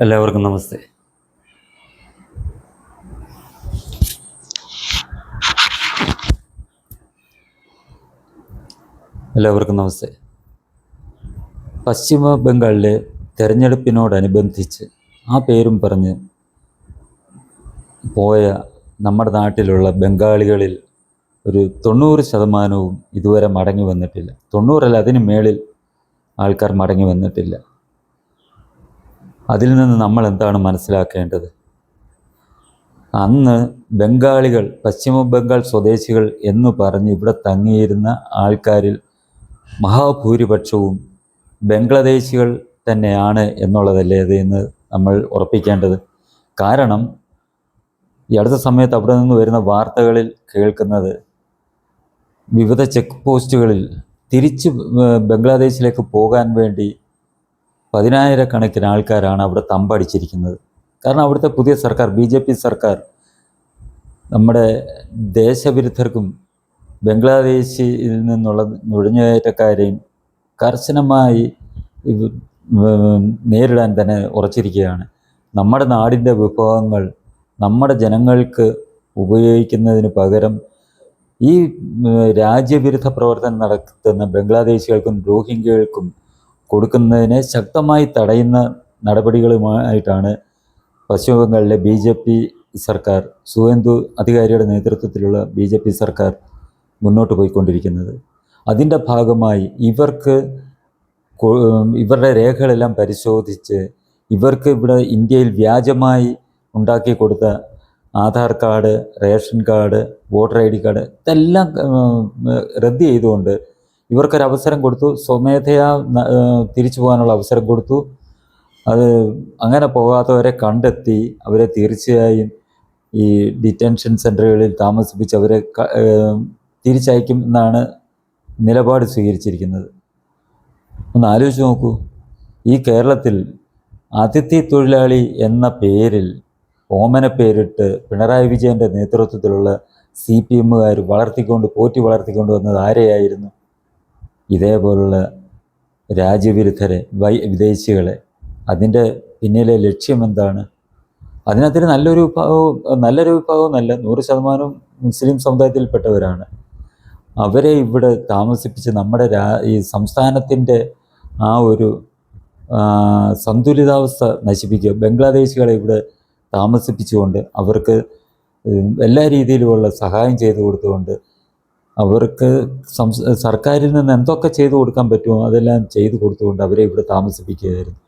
എല്ലാവർക്കും നമസ്തേ. എല്ലാവർക്കും നമസ്തേ. പശ്ചിമ ബംഗാളിലെ തെരഞ്ഞെടുപ്പിനോടനുബന്ധിച്ച് ആ പേരും പറഞ്ഞ് പോയ നമ്മുടെ നാട്ടിലുള്ള ബംഗാളികളിൽ ഒരു 90% ഇതുവരെ മടങ്ങി വന്നിട്ടില്ല. 90 അതിന് മേളിൽ ആൾക്കാർ മടങ്ങി വന്നിട്ടില്ല. അതിൽ നിന്ന് നമ്മൾ എന്താണ് മനസ്സിലാക്കേണ്ടത്? അന്ന് ബംഗാളികൾ, പശ്ചിമ ബംഗാൾ സ്വദേശികൾ എന്ന് പറഞ്ഞ് ഇവിടെ തങ്ങിയിരുന്ന ആൾക്കാരിൽ മഹാഭൂരിപക്ഷവും ബംഗ്ലാദേശികൾ തന്നെയാണ് എന്നുള്ളതല്ലേ എന്ന് നമ്മൾ ഉറപ്പിക്കേണ്ടത്. കാരണം ഈ അടുത്ത സമയത്ത് അവിടെ നിന്ന് വരുന്ന വാർത്തകളിൽ കേൾക്കുന്നത് വിവിധ ചെക്ക് പോസ്റ്റുകളിൽ തിരിച്ച് ബംഗ്ലാദേശിലേക്ക് പോകാൻ വേണ്ടി 10,000-കണക്കിന് ആൾക്കാരാണ് അവിടെ തമ്പടിച്ചിരിക്കുന്നത്. കാരണം അവിടുത്തെ പുതിയ സർക്കാർ, BJP സർക്കാർ, നമ്മുടെ ദേശവിരുദ്ധർക്കും ബംഗ്ലാദേശിൽ നിന്നുള്ള നുഴഞ്ഞുകയറ്റക്കാരെയും കർശനമായി നേരിടാൻ തന്നെ ഉറച്ചിരിക്കുകയാണ്. നമ്മുടെ നാടിൻ്റെ വിഭവങ്ങൾ നമ്മുടെ ജനങ്ങൾക്ക് ഉപയോഗിക്കുന്നതിന് പകരം ഈ രാജ്യവിരുദ്ധ പ്രവർത്തനം നടത്തുന്ന ബംഗ്ലാദേശികൾക്കും റോഹിംഗ്യകൾക്കും കൊടുക്കുന്നതിനെ ശക്തമായി തടയുന്ന നടപടികളുമായിട്ടാണ് പശ്ചിമ ബംഗാളിലെ BJP സർക്കാർ, സുവേന്ദു അധികാരിയുടെ നേതൃത്വത്തിലുള്ള BJP സർക്കാർ മുന്നോട്ട് പോയിക്കൊണ്ടിരിക്കുന്നത്. അതിൻ്റെ ഭാഗമായി ഇവരുടെ രേഖകളെല്ലാം പരിശോധിച്ച് ഇവർക്ക് ഇവിടെ ഇന്ത്യയിൽ വ്യാജമായി ഉണ്ടാക്കി കൊടുത്ത Aadhaar card, ration card, voter ID card ഇതെല്ലാം റദ്ദ് ചെയ്തുകൊണ്ട് ഇവർക്കൊരവസരം കൊടുത്തു. സ്വമേധയാ തിരിച്ചു പോകാനുള്ള അവസരം കൊടുത്തു. അത് അങ്ങനെ പോകാത്തവരെ കണ്ടെത്തി അവരെ തീർച്ചയായും ഈ ഡിറ്റൻഷൻ സെൻ്ററുകളിൽ താമസിപ്പിച്ച് അവരെ തിരിച്ചയക്കും എന്നാണ് നിലപാട് സ്വീകരിച്ചിരിക്കുന്നത്. ഒന്ന് ആലോചിച്ച് നോക്കൂ. ഈ കേരളത്തിൽ അതിഥി തൊഴിലാളി എന്ന പേരിൽ ഓമന പേരിട്ട് പിണറായി വിജയൻ്റെ നേതൃത്വത്തിലുള്ള CPMകാർ പോറ്റി വളർത്തിക്കൊണ്ട് വന്നത് ആരെയായിരുന്നു? ഇതേപോലുള്ള രാജ്യവിരുദ്ധരെ, വിദേശികളെ. അതിൻ്റെ പിന്നിലെ ലക്ഷ്യം എന്താണ്? അതിനകത്തിന് നല്ലൊരു വിഭാഗവും നല്ല 100% മുസ്ലിം സമുദായത്തിൽപ്പെട്ടവരാണ്. അവരെ ഇവിടെ താമസിപ്പിച്ച് നമ്മുടെ ഈ സംസ്ഥാനത്തിൻ്റെ ആ ഒരു സന്തുലിതാവസ്ഥ നശിപ്പിക്കുക. ബംഗ്ലാദേശികളെ ഇവിടെ താമസിപ്പിച്ചുകൊണ്ട് അവർക്ക് എല്ലാ രീതിയിലുമുള്ള സഹായം ചെയ്തു കൊടുത്തുകൊണ്ട് അവർക്ക് സർക്കാരിൽ നിന്ന് എന്തൊക്കെ ചെയ്തു കൊടുക്കാൻ പറ്റുമോ അതെല്ലാം ചെയ്തു കൊടുത്തുകൊണ്ട് അവരെ ഇവിടെ താമസിപ്പിക്കുകയായിരുന്നു.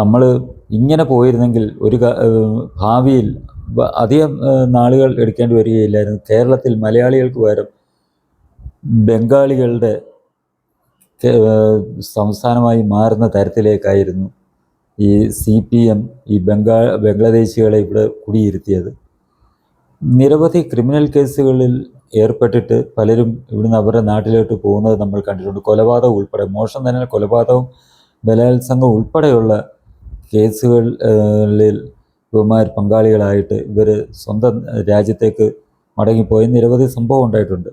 നമ്മൾ ഇങ്ങനെ പോയിരുന്നെങ്കിൽ ഭാവിയിൽ അധികം നാളുകൾ എടുക്കേണ്ടി വരികയില്ലായിരുന്നു. കേരളത്തിൽ മലയാളികൾക്ക് പകരം ബംഗാളികളുടെ സംസ്ഥാനമായി മാറുന്ന തരത്തിലേക്കായിരുന്നു ഈ CPM ഈ ബംഗ്ലാദേശികളെ ഇവിടെ കുടിയിരുത്തിയത്. നിരവധി ക്രിമിനൽ കേസുകളിൽ ഏർപ്പെട്ടിട്ട് പലരും ഇവിടുന്ന് അവരുടെ നാട്ടിലോട്ട് പോകുന്നത് നമ്മൾ കണ്ടിട്ടുണ്ട്. കൊലപാതകം ഉൾപ്പെടെ, മോശം തന്നെ കൊലപാതകവും ബലാത്സംഗം ഉൾപ്പെടെയുള്ള കേസുകളിൽ ഇവന്മാർ പങ്കാളികളായിട്ട് ഇവർ സ്വന്തം രാജ്യത്തേക്ക് മടങ്ങിപ്പോയ നിരവധി സംഭവം ഉണ്ടായിട്ടുണ്ട്.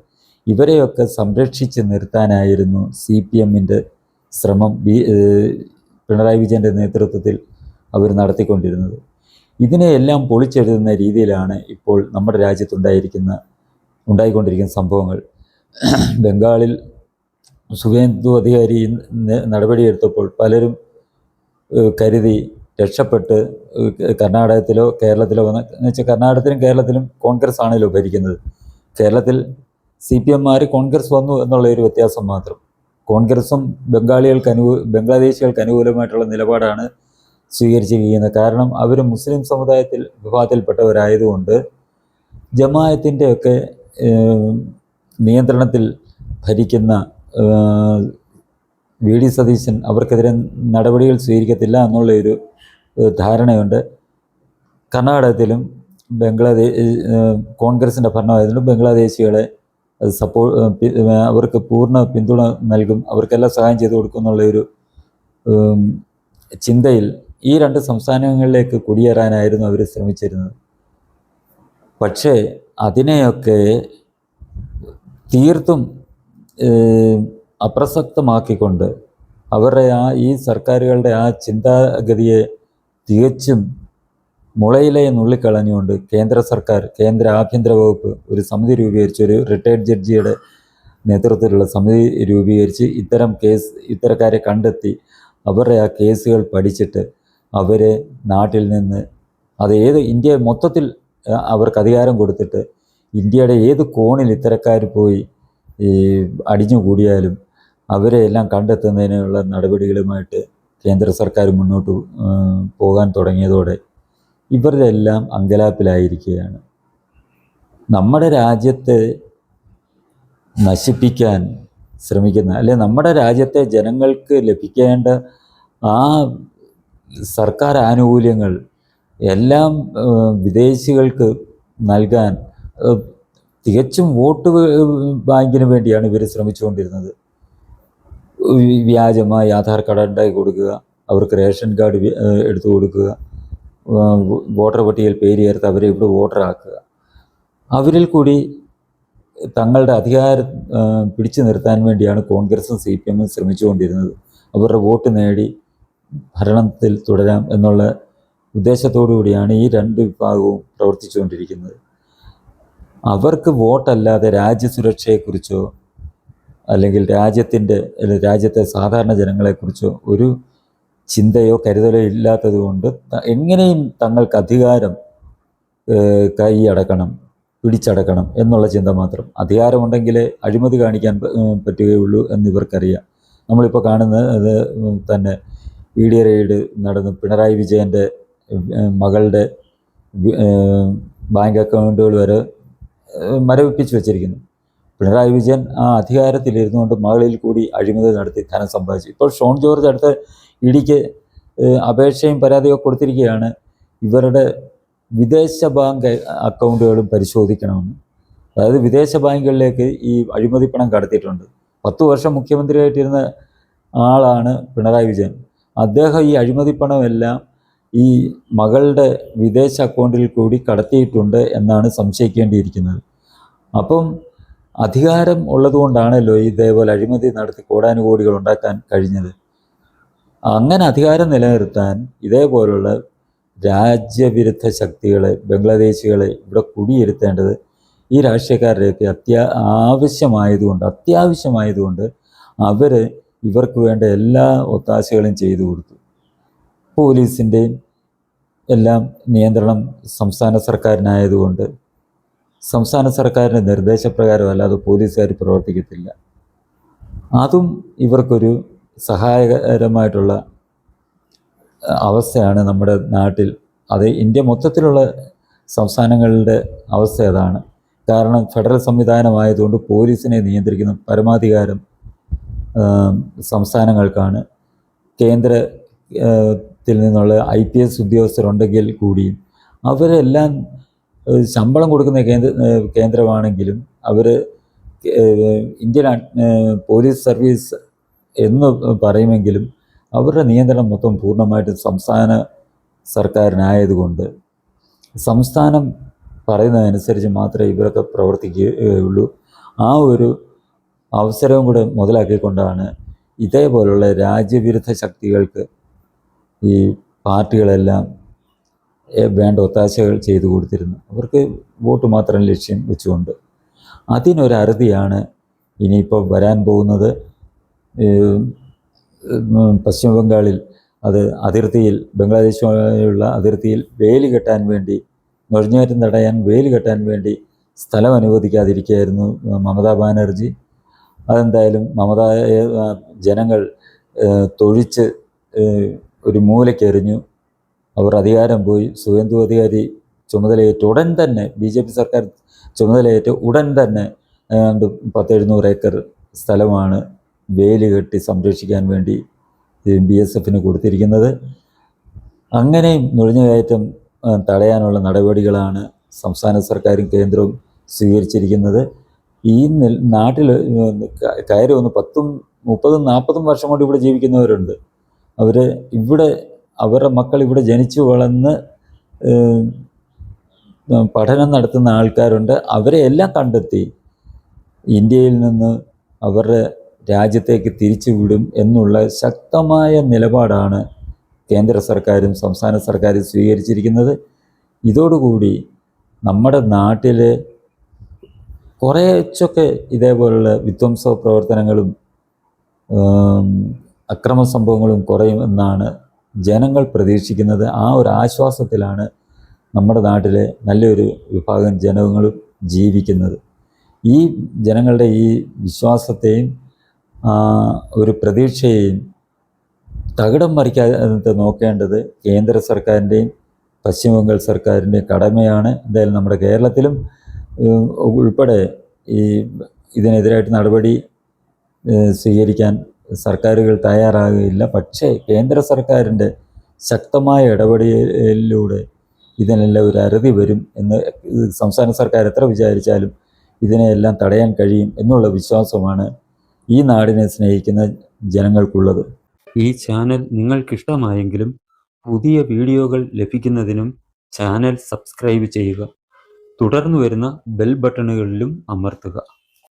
ഇവരെയൊക്കെ സംരക്ഷിച്ച് നിർത്താനായിരുന്നു CPMൻ്റെ ശ്രമം പിണറായി വിജയൻ്റെ നേതൃത്വത്തിൽ അവർ നടത്തിക്കൊണ്ടിരുന്നത്. ഇതിനെയെല്ലാം പൊളിച്ചെഴുതുന്ന രീതിയിലാണ് ഇപ്പോൾ നമ്മുടെ ഉണ്ടായിക്കൊണ്ടിരിക്കുന്ന സംഭവങ്ങൾ. ബംഗാളിൽ സുവേന്ദു അധികാരി നടപടിയെടുത്തപ്പോൾ പലരും കരുതി രക്ഷപ്പെട്ട് കർണാടകത്തിലോ കേരളത്തിലോ എന്ന് വെച്ചാൽ കർണാടകത്തിലും കേരളത്തിലും കോൺഗ്രസ് ആണല്ലോ ഭരിക്കുന്നത്. കേരളത്തിൽ CPMമാർ കോൺഗ്രസ് വന്നു എന്നുള്ളൊരു വ്യത്യാസം മാത്രം. കോൺഗ്രസും ബംഗ്ലാദേശികൾക്ക് അനുകൂലമായിട്ടുള്ള നിലപാടാണ് സ്വീകരിച്ചിരിക്കുന്നത്. കാരണം അവർ മുസ്ലിം വിഭാഗത്തിൽപ്പെട്ടവരായതുകൊണ്ട് ജമാഅത്തിൻ്റെയൊക്കെ നിയന്ത്രണത്തിൽ ഭരിക്കുന്ന VD സതീശൻ അവർക്കെതിരെ നടപടികൾ സ്വീകരിക്കത്തില്ല എന്നുള്ളൊരു ധാരണയുണ്ട്. കർണാടകത്തിലും കോൺഗ്രസിൻ്റെ ഭരണമായതുകൊണ്ട് ബംഗ്ലാദേശികളെ അവർക്ക് പൂർണ്ണ പിന്തുണ നൽകും, അവർക്കെല്ലാം സഹായം ചെയ്തു കൊടുക്കും എന്നുള്ളൊരു ചിന്തയിൽ ഈ 2 സംസ്ഥാനങ്ങളിലേക്ക് കുടിയേറാനായിരുന്നു അവർ ശ്രമിച്ചിരുന്നത്. പക്ഷേ അതിനെയൊക്കെ തീർത്തും അപ്രസക്തമാക്കിക്കൊണ്ട് അവരുടെ ഈ സർക്കാരുകളുടെ ചിന്താഗതിയെ തികച്ചും മുളയിലെ നുള്ളിക്കളഞ്ഞുകൊണ്ട് കേന്ദ്ര സർക്കാർ, കേന്ദ്ര ആഭ്യന്തര വകുപ്പ് ഒരു സമിതി രൂപീകരിച്ച്, ഒരു റിട്ടയർഡ് ജഡ്ജിയുടെ നേതൃത്വത്തിലുള്ള സമിതി രൂപീകരിച്ച് ഇത്തരക്കാരെ കണ്ടെത്തി അവരുടെ ആ കേസുകൾ പഠിച്ചിട്ട് അവരെ നാട്ടിൽ നിന്ന് ഇന്ത്യ മൊത്തത്തിൽ അവർക്ക് അധികാരം കൊടുത്തിട്ട് ഇന്ത്യയുടെ ഏത് കോണിൽ ഇത്തരക്കാർ പോയി ഈ അടിഞ്ഞുകൂടിയാലും അവരെ എല്ലാം കണ്ടെത്തുന്നതിനുള്ള നടപടികളുമായിട്ട് കേന്ദ്ര സർക്കാർ മുന്നോട്ട് പോകാൻ തുടങ്ങിയതോടെ ഇവരുടെ എല്ലാം അങ്കലാപ്പിലായിരിക്കുകയാണ്. നമ്മുടെ രാജ്യത്തെ നശിപ്പിക്കാൻ ശ്രമിക്കുന്ന, അല്ലെ നമ്മുടെ രാജ്യത്തെ ജനങ്ങൾക്ക് ലഭിക്കേണ്ട ആ സർക്കാർ ആനുകൂല്യങ്ങൾ എല്ലാം വിദേശികൾക്ക് നൽകാൻ തികച്ചും വോട്ട് ബാങ്കിന് വേണ്ടിയാണ് ഇവർ ശ്രമിച്ചുകൊണ്ടിരുന്നത്. വ്യാജമായി ആധാർ കാർഡ് ഉണ്ടാക്കി കൊടുക്കുക, അവർക്ക് റേഷൻ കാർഡ് എടുത്തു കൊടുക്കുക, വോട്ടർ പട്ടികയിൽ പേര് ചേർത്ത് അവരെ ഇവിടെ വോട്ടറാക്കുക. അവരിൽ കൂടി തങ്ങളുടെ അധികാരം പിടിച്ചു നിർത്താൻ വേണ്ടിയാണ് കോൺഗ്രസും CPM ശ്രമിച്ചുകൊണ്ടിരുന്നത്. അവരുടെ വോട്ട് നേടി ഭരണത്തിൽ തുടരാം എന്നുള്ള ഉദ്ദേശത്തോടു കൂടിയാണ് ഈ രണ്ട് വിഭാഗവും പ്രവർത്തിച്ചുകൊണ്ടിരിക്കുന്നത്. അവർക്ക് വോട്ടല്ലാതെ രാജ്യസുരക്ഷയെക്കുറിച്ചോ അല്ലെങ്കിൽ രാജ്യത്തെ സാധാരണ ജനങ്ങളെക്കുറിച്ചോ ഒരു ചിന്തയോ കരുതലോ ഇല്ലാത്തത് കൊണ്ട് എങ്ങനെയും തങ്ങൾക്ക് അധികാരം കൈയടക്കണം, പിടിച്ചടക്കണം എന്നുള്ള ചിന്ത മാത്രം. അധികാരമുണ്ടെങ്കിലേ അഴിമതി കാണിക്കാൻ പറ്റുകയുള്ളൂ എന്നിവർക്കറിയാം. നമ്മളിപ്പോൾ കാണുന്നത് തന്നെ ED റെയ്ഡ് നടന്ന് പിണറായി വിജയൻ്റെ മകളുടെ ബാങ്ക് അക്കൗണ്ടുകൾ വരെ മരവിപ്പിച്ച് വെച്ചിരിക്കുന്നു. പിണറായി വിജയൻ ആ അധികാരത്തിലിരുന്നു കൊണ്ട് മകളിൽ കൂടി അഴിമതി നടത്തി ധനം സമ്പാദിച്ചു. ഇപ്പോൾ ഷോൺ ജോർജ് അടുത്ത EDക്ക് അപേക്ഷയും പരാതിയൊക്കെ കൊടുത്തിരിക്കുകയാണ്, ഇവരുടെ വിദേശ ബാങ്ക് അക്കൗണ്ടുകളും പരിശോധിക്കണമെന്ന്. അതായത് വിദേശ ബാങ്കുകളിലേക്ക് ഈ അഴിമതി പണം കടത്തിയിട്ടുണ്ട്. 10 വർഷം മുഖ്യമന്ത്രിയായിട്ടിരുന്ന ആളാണ് പിണറായി വിജയൻ. അദ്ദേഹം ഈ അഴിമതി പണമെല്ലാം ഈ മകളുടെ വിദേശ അക്കൗണ്ടിൽ കൂടി കടത്തിയിട്ടുണ്ട് എന്നാണ് സംശയിക്കേണ്ടിയിരിക്കുന്നത്. അപ്പം അധികാരം ഉള്ളതുകൊണ്ടാണല്ലോ ഇതേപോലെ അഴിമതി നടത്തി കോടാനുകോടികൾ ഉണ്ടാക്കാൻ കഴിഞ്ഞത്. അങ്ങനെ അധികാരം നിലനിർത്താൻ ഇതേപോലുള്ള രാജ്യവിരുദ്ധ ശക്തികളെ, ബംഗ്ലാദേശികളെ ഇവിടെ കുടിയിരുത്തേണ്ടത് ഈ രാഷ്ട്രീയക്കാരുടെയൊക്കെ അത്യാവശ്യമായതുകൊണ്ട് അവർ ഇവർക്ക് വേണ്ട എല്ലാ ഒത്താശകളും ചെയ്തു കൊടുത്തു. പോലീസിൻ്റെയും എല്ലാം നിയന്ത്രണം സംസ്ഥാന സർക്കാരിനായതുകൊണ്ട് സംസ്ഥാന സർക്കാരിൻ്റെ നിർദ്ദേശപ്രകാരം അല്ലാതെ പോലീസുകാർ പ്രവർത്തിക്കത്തില്ല. അതും ഇവർക്കൊരു സഹായകരമായിട്ടുള്ള അവസ്ഥയാണ് നമ്മുടെ നാട്ടിൽ. അത് ഇന്ത്യ മൊത്തത്തിലുള്ള സംസ്ഥാനങ്ങളുടെ അവസ്ഥ അതാണ്. കാരണം ഫെഡറൽ സംവിധാനമായതുകൊണ്ട് പോലീസിനെ നിയന്ത്രിക്കുന്ന പരമാധികാരം സംസ്ഥാനങ്ങൾക്കാണ്. കേന്ദ്രത്തിൽ നിന്നുള്ള IPS ഉദ്യോഗസ്ഥരുണ്ടെങ്കിൽ കൂടിയും അവരെല്ലാം ശമ്പളം കൊടുക്കുന്ന കേന്ദ്രമാണെങ്കിലും അവർ ഇന്ത്യൻ പോലീസ് സർവീസ് എന്ന് പറയുമെങ്കിലും അവരുടെ നിയന്ത്രണം മൊത്തം പൂർണ്ണമായിട്ടും സംസ്ഥാന സർക്കാരിനായതുകൊണ്ട് സംസ്ഥാനം പറയുന്നതനുസരിച്ച് മാത്രമേ ഇവരൊക്കെ പ്രവർത്തിക്കുകയുള്ളൂ. ആ ഒരു അവസരവും കൂടെ മുതലാക്കിക്കൊണ്ടാണ് ഇതേപോലുള്ള രാജ്യവിരുദ്ധ ശക്തികൾക്ക് ഈ പാർട്ടികളെല്ലാം വേണ്ട ഒത്താശകൾ ചെയ്തു കൊടുത്തിരുന്നു. അവർക്ക് വോട്ട് മാത്രം ലക്ഷ്യം വെച്ചുകൊണ്ട്. അതിനൊരറുതിയാണ് ഇനിയിപ്പോൾ വരാൻ പോകുന്നത്. പശ്ചിമ ബംഗാളിൽ അതിർത്തിയിൽ, ബംഗ്ലാദേശുമായുള്ള അതിർത്തിയിൽ വേലി കെട്ടാൻ വേണ്ടി, നുഴഞ്ഞുകയറ്റം തടയാൻ വേലി കെട്ടാൻ വേണ്ടി സ്ഥലം അനുവദിക്കാതിരിക്കുകയായിരുന്നു മമതാ ബാനർജി. അതെന്തായാലും ജനങ്ങൾ തൊഴിച്ച് ഒരു മൂലയ്ക്കെറിഞ്ഞു. അവർ അധികാരം പോയി. സുവേന്ദു അധികാരി ചുമതലയേറ്റ് ഉടൻ തന്നെ, BJP സർക്കാർ ചുമതലയേറ്റ് ഉടൻ തന്നെ 10-700 ഏക്കർ സ്ഥലമാണ് വേലി കെട്ടി സംരക്ഷിക്കാൻ വേണ്ടി BSFന് കൊടുത്തിരിക്കുന്നത്. അങ്ങനെയും നുഴഞ്ഞുകയറ്റം തടയാനുള്ള നടപടികളാണ് സംസ്ഥാന സർക്കാരും കേന്ദ്രവും സ്വീകരിച്ചിരിക്കുന്നത്. ഈ നാട്ടിൽ കയറി വന്ന് 10, 30, 40 വർഷം കൊണ്ട് ഇവിടെ ജീവിക്കുന്നവരുണ്ട്. അവരുടെ മക്കൾ ഇവിടെ ജനിച്ചു വളർന്ന് പഠനം നടത്തുന്ന ആൾക്കാരുണ്ട്. അവരെ എല്ലാം കണ്ടെത്തി ഇന്ത്യയിൽ നിന്ന് അവരുടെ രാജ്യത്തേക്ക് തിരിച്ചു വിടും എന്നുള്ള ശക്തമായ നിലപാടാണ് കേന്ദ്ര സർക്കാരും സംസ്ഥാന സർക്കാരും സ്വീകരിച്ചിരിക്കുന്നത്. ഇതോടുകൂടി നമ്മുടെ നാട്ടിൽ കുറേച്ചൊക്കെ ഇതേപോലുള്ള വിധ്വംസ പ്രവർത്തനങ്ങളും അക്രമ സംഭവങ്ങളും കുറയുമെന്നാണ് ജനങ്ങൾ പ്രതീക്ഷിക്കുന്നത്. ആ ഒരു ആശ്വാസത്തിലാണ് നമ്മുടെ നാട്ടിലെ നല്ലൊരു വിഭാഗം ജനങ്ങളും ജീവിക്കുന്നത്. ഈ ജനങ്ങളുടെ ഈ വിശ്വാസത്തെയും ഒരു പ്രതീക്ഷയെയും തകിടം മറിക്കാതെ നോക്കേണ്ടത് കേന്ദ്ര സർക്കാരിൻ്റെയും പശ്ചിമ ബംഗാൾ സർക്കാരിൻ്റെയും കടമയാണ്. എന്തായാലും നമ്മുടെ കേരളത്തിലും ഉൾപ്പെടെ ഇതിനെതിരായിട്ട് നടപടി സ്വീകരിക്കാൻ സർക്കാരുകൾ തയ്യാറാകുകയില്ല. പക്ഷേ കേന്ദ്ര സർക്കാരിൻ്റെ ശക്തമായ ഇടപെടലിലൂടെ ഇതിനെല്ലാം ഒരു അറുതി വരും എന്ന് സംസ്ഥാന സർക്കാർ എത്ര വിചാരിച്ചാലും ഇതിനെയെല്ലാം തടയാൻ കഴിയും എന്നുള്ള വിശ്വാസമാണ് ഈ നാടിനെ സ്നേഹിക്കുന്ന ജനങ്ങൾക്കുള്ളത്. ഈ ചാനൽ നിങ്ങൾക്കിഷ്ടമായെങ്കിലും പുതിയ വീഡിയോകൾ ലഭിക്കുന്നതിനും ചാനൽ സബ്സ്ക്രൈബ് ചെയ്യുക. തുടർന്ന് വരുന്ന ബെൽ ബട്ടണുകളിലും അമർത്തുക.